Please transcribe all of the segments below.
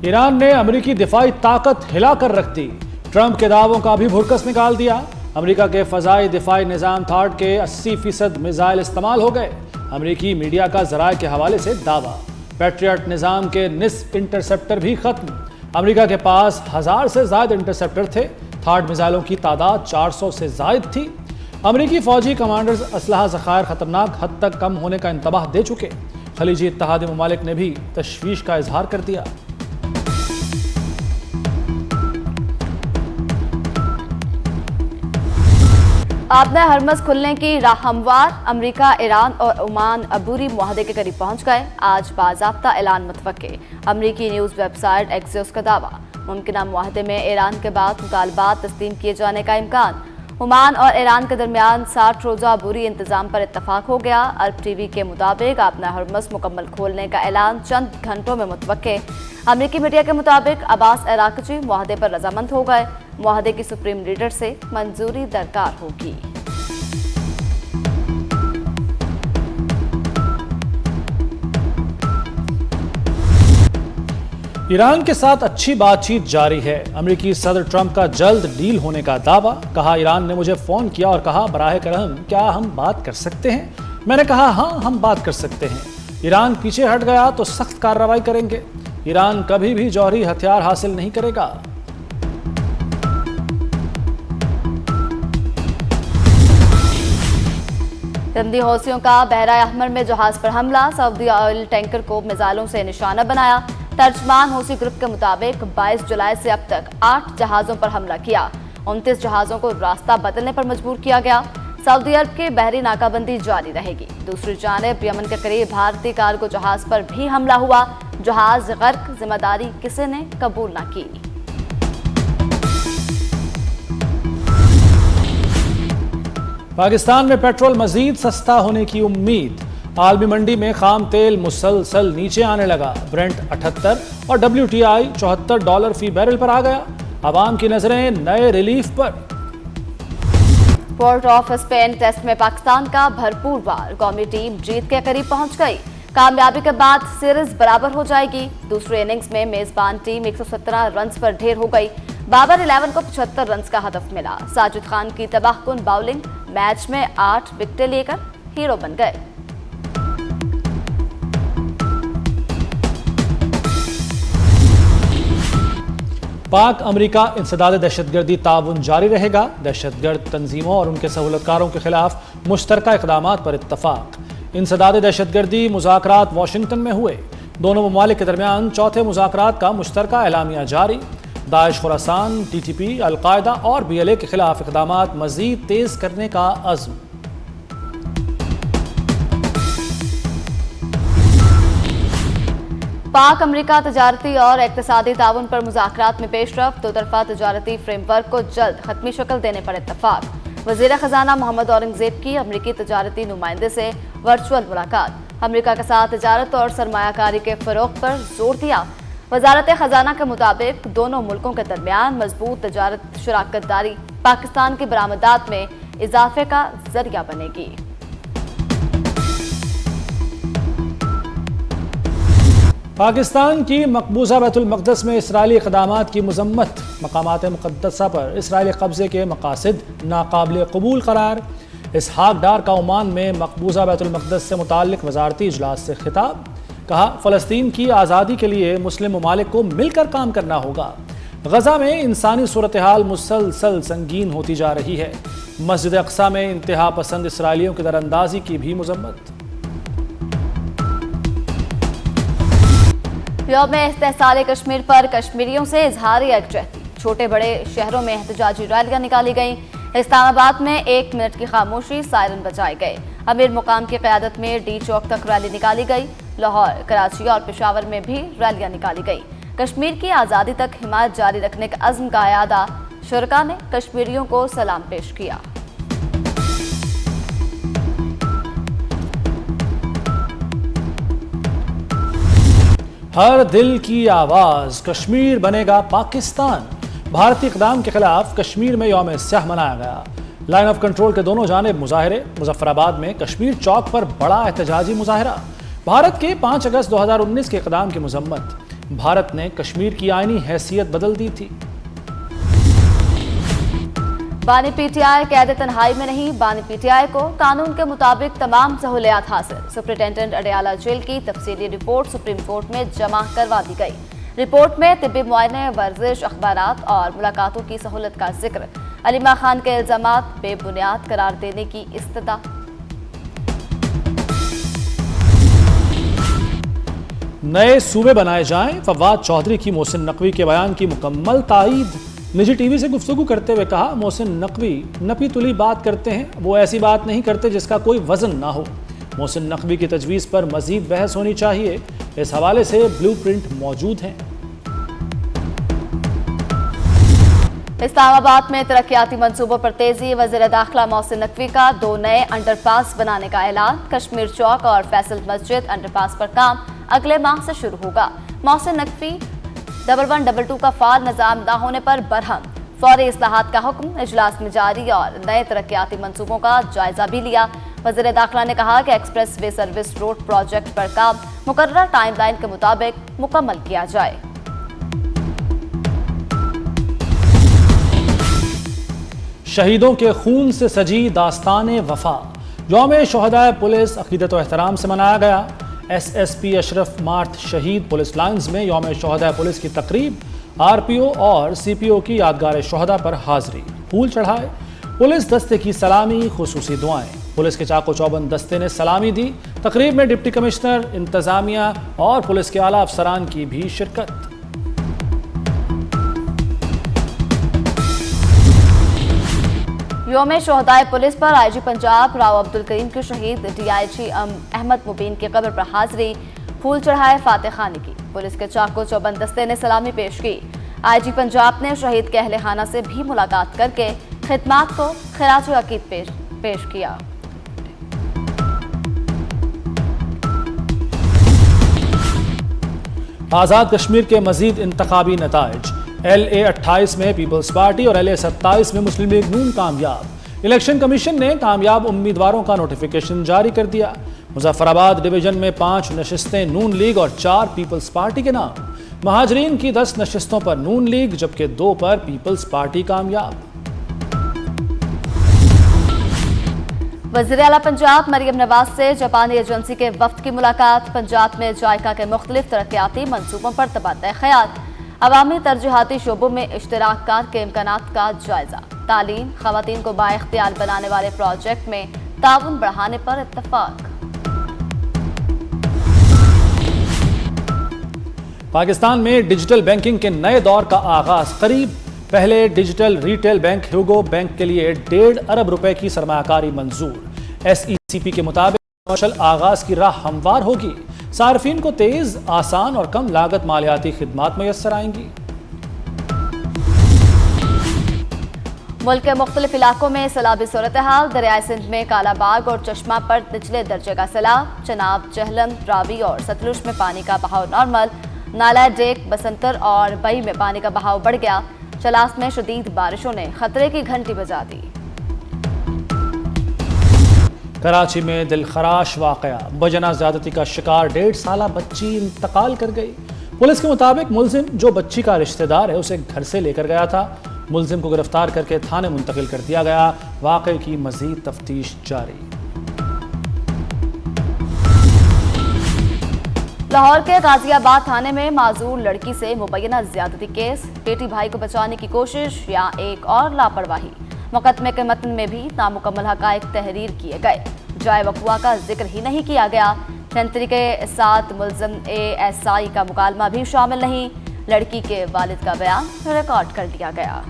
Iran ने अमेरिकी दिफाई ताकत हिलाकर रख दी। ट्रंप के दावों का भी भुरकस निकाल दिया। अमेरिका के फजाई दिफाई निजाम थाड के 80% मिसाइल इस्तेमाल हो गए। अमेरिकी मीडिया का जराये के हवाले से दावा। पैट्रियट निजाम के निस्फ इंटरसेप्टर भी खत्म। अमेरिका के पास 1000 से ज्यादा इंटरसेप्टर थे। थाड मिसाइलों की तादाद 400 से जायद थी। अमेरिकी फौजी कमांडर्स असलहा ज़खायर खतरनाक हद तक कम होने का इंतबाह दे चुके। खलीजी इत्तेहादी ममालिक ने भी तशवीश का इजहार कर दिया। आपने हरमज खुलने की राह हमवार। अमेरिका, ईरान और ओमान अबूरी मुआहदे के करीब पहुंच गए। आज बाज़ाब्ता ऐलान मुतवक्के। अमेरिकी न्यूज़ वेबसाइट एक्सियोस का दावा। मुमकिना मुआहदे में ईरान के बाद मुतालबात तस्लीम किए जाने का इम्कान। ओमान और ईरान के दरमियान 60 रोज़ा अबूरी इंतजाम पर इत्तफाक हो गया। अरब टीवी के मुताबिक आपने हरमज मुकम्मल खोलने का ऐलान चंद घंटों में मुतवक्के। अमेरिकी मीडिया के मुताबिक अब्बास अराक़ची मुआहदे पर रजामंद हो गए। मुआहदे की सुप्रीम लीडर से मंजूरी दरकार होगी। ईरान के साथ अच्छी बातचीत जारी है। अमेरिकी सदर ट्रंप का जल्द डील होने का दावा। कहा, ईरान ने मुझे फोन किया और कहा, बराह करम क्या हम बात कर सकते हैं? मैंने कहा हाँ, हम बात कर सकते हैं। ईरान पीछे हट गया तो सख्त कार्रवाई करेंगे। ईरान कभी भी जौहरी हथियार हासिल नहीं करेगा। रमदी हौसियों का बहरा अहमर में जहाज पर हमला। सऊदी ऑयल टैंकर को मिसाइलों से निशाना बनाया। तर्जमान हौसी ग्रुप के मुताबिक 22 जुलाई से अब तक 8 जहाजों पर हमला किया। 29 जहाजों को रास्ता बदलने पर मजबूर किया गया। सऊदी अरब के बहरी नाकाबंदी जारी रहेगी। दूसरी जानिब यमन के करीब भारतीय कार्गो जहाज पर भी हमला हुआ। जहाज गर्क, जिम्मेदारी किसी ने कबूल न की। पाकिस्तान में पेट्रोल मजीद सस्ता होने की उम्मीद। आलमी मंडी में खाम तेल मुसलसल नीचे आने लगा। ब्रेंट 78 और WTI $74 फी बैरल पर आ गया। आवाम की नजरें नए रिलीफ पर। पोर्ट ऑफ स्पेन टेस्ट में पाकिस्तान का भरपूर वार। कौमी टीम जीत के करीब पहुंच गई। कामयाबी के बाद सीरीज बराबर हो जाएगी। दूसरे इनिंग्स में मेजबान टीम 117 रन पर ढेर हो गई। बाबर 11 को 75 रन का हदफ मिला। साजिद खान की तबाहकुन बाउलिंग मैच में 8 विकेटें लेकर हीरो बन गए। पाक अमेरिका इंसदाद दहशतगर्दी ताउन जारी रहेगा। दहशतगर्द तंजीमों और उनके सहूलतकारों के खिलाफ मुश्तरका इक़दामात पर इत्तफाक। इंसदाद दहशतगर्दी मुज़ाकरात वाशिंगटन में हुए। दोनों ममालिक के दरमियान चौथे मुज़ाकरात का मुश्तरका एलामिया जारी। दाइश, खुरासान, TTP, अलकायदा और BLA के खिलाफ इक़दामात मज़ीद तेज़ करने का अज़्म। पाक अमेरिका तजारती और इक़्तिसादी ताउन पर मुज़ाकरात में पेशरफ्त। दो तरफ़ा तजारती फ्रेमवर्क को जल्द खत्मी शक्ल देने पर इत्तफाक। वज़ीर ख़जाना मोहम्मद औरंगज़ेब की अमेरिकी तजारती नुमाइंदे से वर्चुअल मुलाकात। अमेरिका के साथ तजारत और सरमायाकारी के फ़रोग़ पर जोर दिया। वज़ारत ख़जाना के मुताबिक दोनों मुल्कों के दरमियान मजबूत तजारत शराकतदारी पाकिस्तान की बरामदात में इजाफे का जरिया बनेगी। पाकिस्तान की मकबूजा बैतुल मक़दस में इसराइली इक़दामात की मज़म्मत। मकामात मुक़द्दसा पर इसराइली कब्ज़े के मकासद नाकाबिल कबूल करार। इसहाक डार का ओमान में मकबूजा बैतुल मक़दस से मुताल्लिक़ वज़ारती इजलास से खिताब। कहा, फ़लस्तीन की आज़ादी के लिए मुस्लिम ममालिक को मिलकर काम करना होगा। गज़ा में इंसानी सूरत हाल मुसलसल संगीन होती जा रही है। मस्जिद अक़सा में इंतहा पसंद इसराइलियों की दरअंदाजी की भी मज़म्मत। यौम इस्तेहसाल कश्मीर पर कश्मीरियों से इजहार यकजहती। छोटे बड़े शहरों में एहतजाजी रैलियां निकाली गईं। इस्लामाबाद में 1 मिनट की खामोशी, सायरन बजाए गए। अमीर मुकाम की क़यादत में डी चौक तक रैली निकाली गई। लाहौर, कराची और पेशावर में भी रैलियां निकाली गई। कश्मीर की आज़ादी तक हिमायत जारी रखने का अज़्म का अयादा। शुरका ने कश्मीरियों को सलाम पेश किया। हर दिल की आवाज, कश्मीर बनेगा पाकिस्तान। भारतीय इक़दाम के खिलाफ कश्मीर में यौम स्याह मनाया गया। लाइन ऑफ कंट्रोल के दोनों जानिब मुजाहरे। मुजफ्फराबाद में कश्मीर चौक पर बड़ा एहतजाजी मुजाहरा। भारत के 5 अगस्त 2019 के इक़दाम की मजम्मत। भारत ने कश्मीर की आईनी हैसियत बदल दी थी। बानी पीटीआई कैद तन्हाई में नहीं, बानी पीटीआई को कानून के मुताबिक तमाम सहूलियात हासिल। सुप्रिंटेंडेंट अडयाला जेल की तफसीली रिपोर्ट सुप्रीम कोर्ट में जमा करवा दी गई। रिपोर्ट में तिब्बी मुआयने, वर्जिश, अखबारात और मुलाकातों की सहूलत का जिक्र। अलीमा खान के इल्जामात बेबुनियाद करार देने की इस्तदा। नए सूबे बनाए जाएं, फवाद चौधरी की मोहसिन नकवी के बयान की मुकम्मल तायीद। निजी टीवी से गुफ्तगू करते हुए कहा, मोहसिन नकवी नपी तुली बात करते हैं, वो ऐसी बात नहीं करते जिसका कोई वजन ना हो। मोहसिन नकवी की तजवीज़ पर मजीद बहस होनी चाहिए। इस हवाले से ब्लूप्रिंट मौजूद हैं। इस्लामाबाद में तरक्याती मंसूबों पर तेजी। वज़ीर दाखिला मोहसिन नकवी का 2 नए अंडरपास बनाने का ऐलान। कश्मीर चौक और फैसल मस्जिद अंडरपास पर काम अगले माह से शुरू होगा। मोहसिन नकवी 1122 का फाल निजाम न होने पर बरहम। फौरी इस्लाहात का हुक्म। इजलास में जारी और नए तरक्याती मंसूबों का जायजा भी लिया। वज़ीर दाखिला ने कहा कि express way service road project पर काम मुकर्रर टाइमलाइन के मुताबिक मुकम्मल किया जाए। शहीदों के खून से सजी दास्तान वफा। यौम शोहदाए पुलिस अकीदत व एहतराम से मनाया गया। SSP अशरफ मार्थ शहीद पुलिस लाइन्स में यौम शोहदाए पुलिस की तकरीब। RPO और CPO की यादगार शोहदा पर हाजिरी, फूल चढ़ाए। पुलिस दस्ते की सलामी, खुसूसी दुआएं। पुलिस के चाको चौबंद दस्ते ने सलामी दी। तकरीब में डिप्टी कमिश्नर, इंतजामिया और पुलिस के आला अफसरान की भी शिरकत। यौम शोहदाए पुलिस पर IG पंजाब राव अब्दुल करीम के शहीद DIG अहमद मुबीन की कब्र पर हाजिरी, फूल चढ़ाए, फातह खानी की। पुलिस के चाको चौबंद दस्ते ने सलामी पेश की। IG पंजाब ने शहीद के अहले खाना से भी मुलाकात करके खिदमात को खराज अकीद पेश किया। आज़ाद कश्मीर के मजीद इंतखाबी नताइज। LA 28 में पीपल्स पार्टी और LA 27 में मुस्लिम लीग नून कामयाब। इलेक्शन कमीशन ने कामयाब उम्मीदवारों का नोटिफिकेशन जारी कर दिया। मुजफ्फराबाद डिवीजन में 5 नशिस्तें नून लीग और 4 पीपल्स पार्टी के नाम। महाजरीन की 10 नशिस्तों पर नून लीग जबकि 2 पर पीपल्स पार्टी कामयाब। वज़ीर आला पंजाब मरियम नवाज से जापानी एजेंसी के वफ्द की मुलाकात। पंजाब में जायका के मुख्तलिफ तरक्याती मंसूबों पर तबादला ख्याल। अवामी तरजीहाती शोबों में इश्तराककार के इम्कानात का जायजा। तालीम, खवातीन को बाइख्तियार बनाने वाले प्रोजेक्ट में ताउन बढ़ाने पर इत्तफाक। पाकिस्तान में डिजिटल बैंकिंग के नए दौर का आगाज करीब। पहले डिजिटल रिटेल बैंक ह्यूगो बैंक के लिए 1.5 अरब रुपए की सरमायाकारी मंजूर। SECP के मुताबिक कमर्शियल आगाज की राह हमवार होगी। सार्फिन को तेज, आसान और कम लागत मालियाती खिदमात मैसर आएंगी। मुल्क के मुख्तलिफ इलाकों में सैलाबी सूरत हाल। दरियाए सिंध में कालाबाग और चश्मा पर निचले दर्जे का सैलाब। चनाब, जहलम, रावी और सतलुज में पानी का बहाव नॉर्मल। नाला डेक, बसंतर और बई में पानी का बहाव बढ़ गया। चलास में शदीद बारिशों ने खतरे की घंटी बजा दी। कराची में दिलखराश वाकया। बजना ज्यादती का शिकार 1.5 साला बच्ची इंतकाल कर गई। पुलिस के मुताबिक मुलजिम जो बच्ची का रिश्तेदार है उसे घर से लेकर गया था। मुलजिम को गिरफ्तार करके थाने मुंतकिल कर दिया गया। वाकये की मजीद तफ्तीश जारी। लाहौर के गाजियाबाद थाने में माजूर लड़की से मुबैना ज्यादती केस। बेटी भाई को बचाने की कोशिश या एक और लापरवाही। मुकदमे के मतन में भी नामुकम्मल हकायक तहरीर किए गए। जाए वकुआ का जिक्र ही नहीं किया गया। सेंचुरी के साथ मुलजिम ASI का मुकालमा भी शामिल नहीं। लड़की के वालिद का बयान रिकॉर्ड कर लिया गया।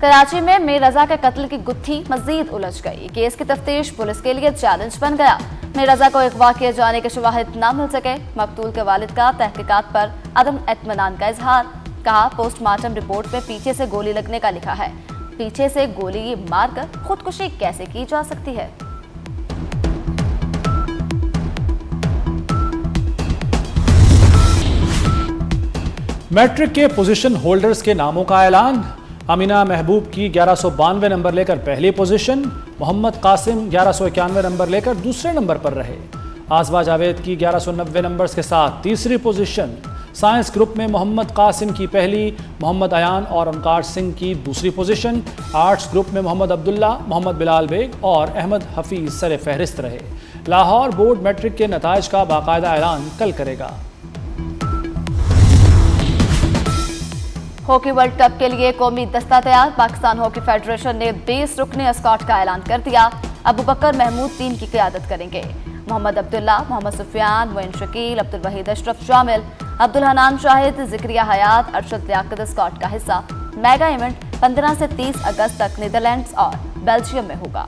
कराची में मीर रजा के कत्ल की गुत्थी मजीद उलझ गई। केस की तफ्तीश पुलिस के लिए चैलेंज बन गया। मीर रजा को अगवा किए जाने के शवाहिद न मिल सके। मकतूल के वालिद का तहकीकात पर अदम इत्मीनान का इजहार। कहा, पोस्टमार्टम रिपोर्ट में पीछे से गोली लगने का लिखा है। पीछे से गोली मारकर खुदकुशी कैसे की जा सकती है? मैट्रिक के पोजीशन होल्डर्स के नामों का ऐलान। अमीना महबूब की 1192 नंबर लेकर पहली पोजीशन। मोहम्मद कासिम 1191 नंबर लेकर दूसरे नंबर पर रहे। आसबा जावेद की 1190 नंबर्स के साथ तीसरी पोजीशन। साइंस ग्रुप में मोहम्मद कासिम की पहली, मोहम्मद अयान और ओंकार सिंह की दूसरी पोजीशन। आर्ट्स ग्रुप में मोहम्मद अब्दुल्ला, मोहम्मद बिलाल बेग और अहमद हफीज सरे फहरिस्त रहे। लाहौर बोर्ड मैट्रिक के नताइज का बाकायदा ऐलान कल करेगा। हॉकी वर्ल्ड कप के लिए कौमी दस्ता तैयार। पाकिस्तान हॉकी फेडरेशन ने 20 रुकनी स्क्वाड का ऐलान कर दिया। अबू बकर महमूद टीम की क़यादत करेंगे। मोहम्मद अब्दुल्ला, मोहम्मद सुफियान, मोइन शकील, अब्दुल वहीद अशरफ शामिल। अब्दुल हनान शाहिद, जिक्रिया हयात, अरशद लियाकत स्क्वाड का हिस्सा। मेगा इवेंट 15 से 30 अगस्त तक नीदरलैंड्स और बेल्जियम में होगा।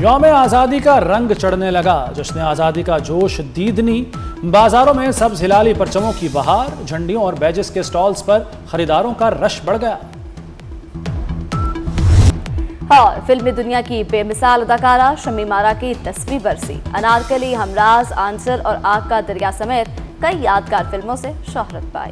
यौम आज़ादी का रंग चढ़ने लगा। जश्न आज़ादी का जोश दीदनी। बाजारों में सब्ज हिलाली परचमों की बहार। झंडियों और बैजेस के स्टॉल्स पर खरीदारों का रश बढ़ गया। और फिल्मी दुनिया की बेमिसाल अदाकारा शमीम आरा की 10वीं बरसी। अनारकली, हमराज, आंसर और आग का दरिया समेत कई यादगार फिल्मों से शोहरत पाई।